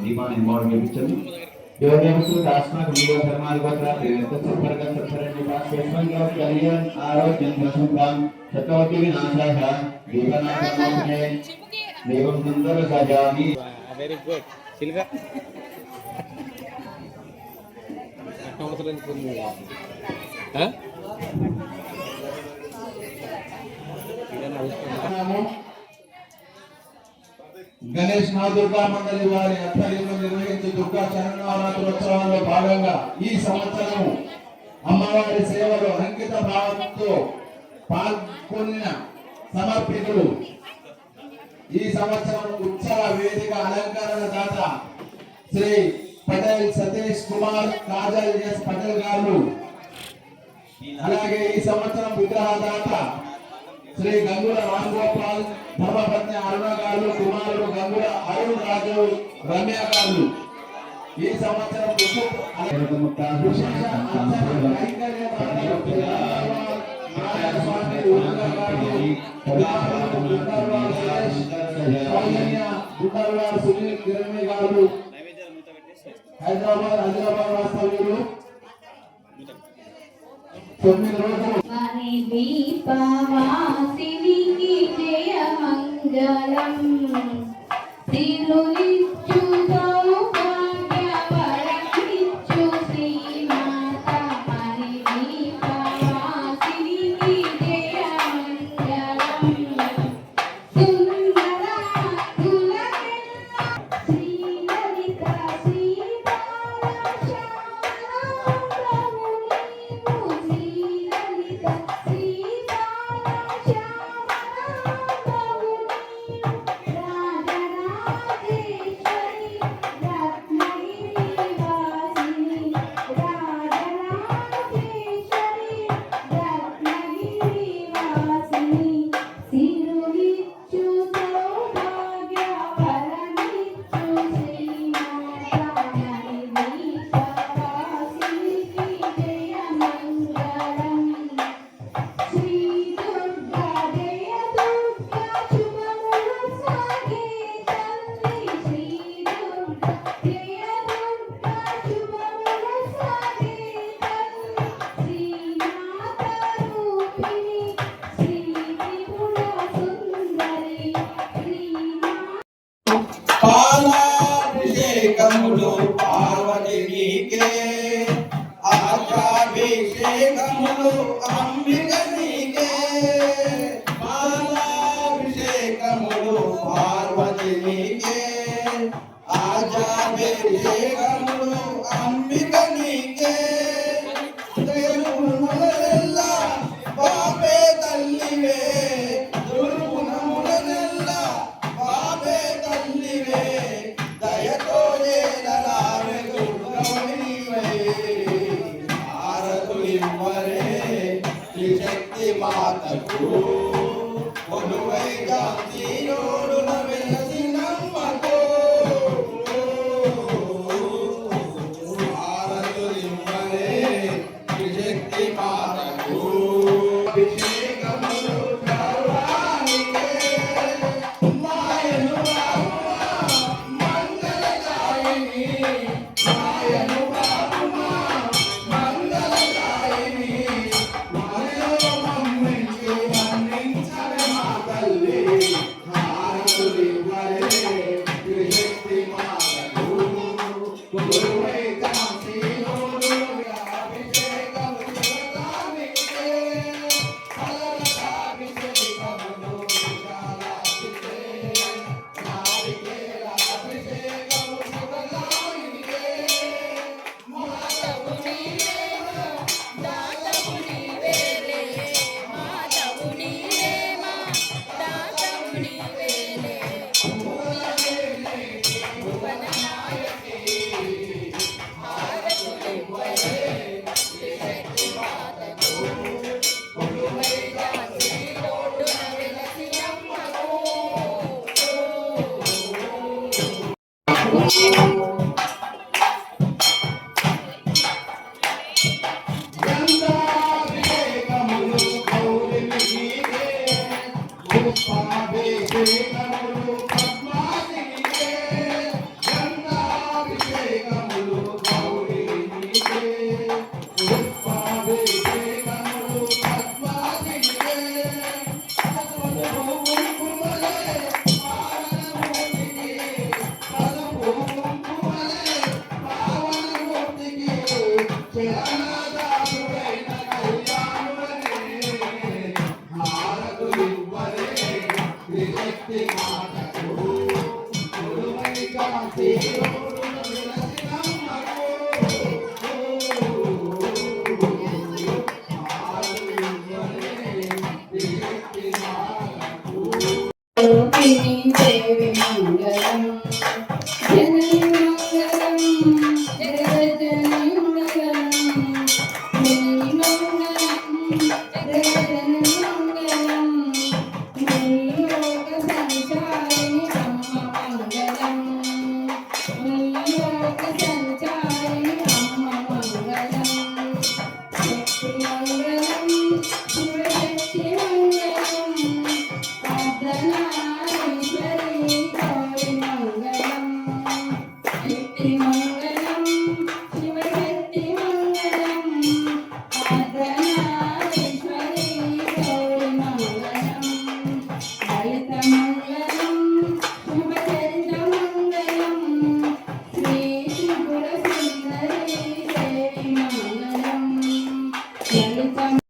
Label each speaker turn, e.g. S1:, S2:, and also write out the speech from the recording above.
S1: దీపాన్ని ఇన్వాల్వ్ చేయించండి. देवदेवसु दासना गुरु धर्माधिपत्र त्रिवेद सुपर्ग सत्सरण्य पाश्वेश्वर कल्याण आरोग्य संपदां सतवति विनाशाः दीपनाथमोहने देवं सुंदर सजामि
S2: वेरी गुड सिल्वा అవసరం ఉంది హ
S1: గణేష్ మా దుర్గా మండలి వారి ఆధ్వర్యంలో నిర్వహించే దుర్గా శరణవరాత్రోత్సవాల్లో భాగంగా ఈ సంవత్సరం అమ్మవారి సేవలో అంకిత భావంతో పాల్గొన్న సమర్పితులు ఈ సంవత్సరం ఉత్సవ వేదిక అలంకరణ దాత శ్రీ పటేల్ సతీష్ కుమార్ కాజల్ ఎస్ పటేల్ గారు, అలాగే ఈ సంవత్సరం విగ్రహదాత శ్రీ గంగుల రామగోపాల్ ధర్మపత్ని అరుణ గారు, కుమారుడు గంగుల అరుణ్ రాజు రమ్య గారు. ఈ సంవత్సరం సునీల్ కిరణ్ గారు హైదరాబాద్ వాస్తవ్యులు 9 రోజులు
S3: దీపవాసినికి జయ మంగళం శ్రీలునిచ్చు సౌభాగ్యవరమిచ్చు శ్రీమాత హరి దీపవాసినికి జయ మంగళం సుందర కులకెల్ల శ్రీలలిత శ్రీబాల
S4: అభిషేకములు అంబిక నీకే పాలాభిషేకములు పార్వతి నీకే ఆజాభిషేకములు అంబిక నీకే దేవునములెల్ల బాపే తల్లివే దుర్గుణములనెల్ల బాపే తల్లివే దయతో ఏలరావే దుర్గమణివే భారతులివ్వరే త్రిశక్తి మాతకు కొలువై గాంధీయోడున వెలసినమ్మకు భారతులివ్వరే త్రిశక్తి మాతకు అభిషేకములు సర్వానికే మాయను బాబుమా మంగళదాయిని మాయను బాబుమా మంగళదాయిని మాయలో మమ్మించి మన్నించవే మా తల్లి భారతులివ్వరే త్రిశక్తి మాతకు కొలువై కాంతియోడు అభిషేకము శివగామికే అలరకాభిషేకములు విశాలాక్షికే నారికేల అభిషేకము శివగామికే మాతకు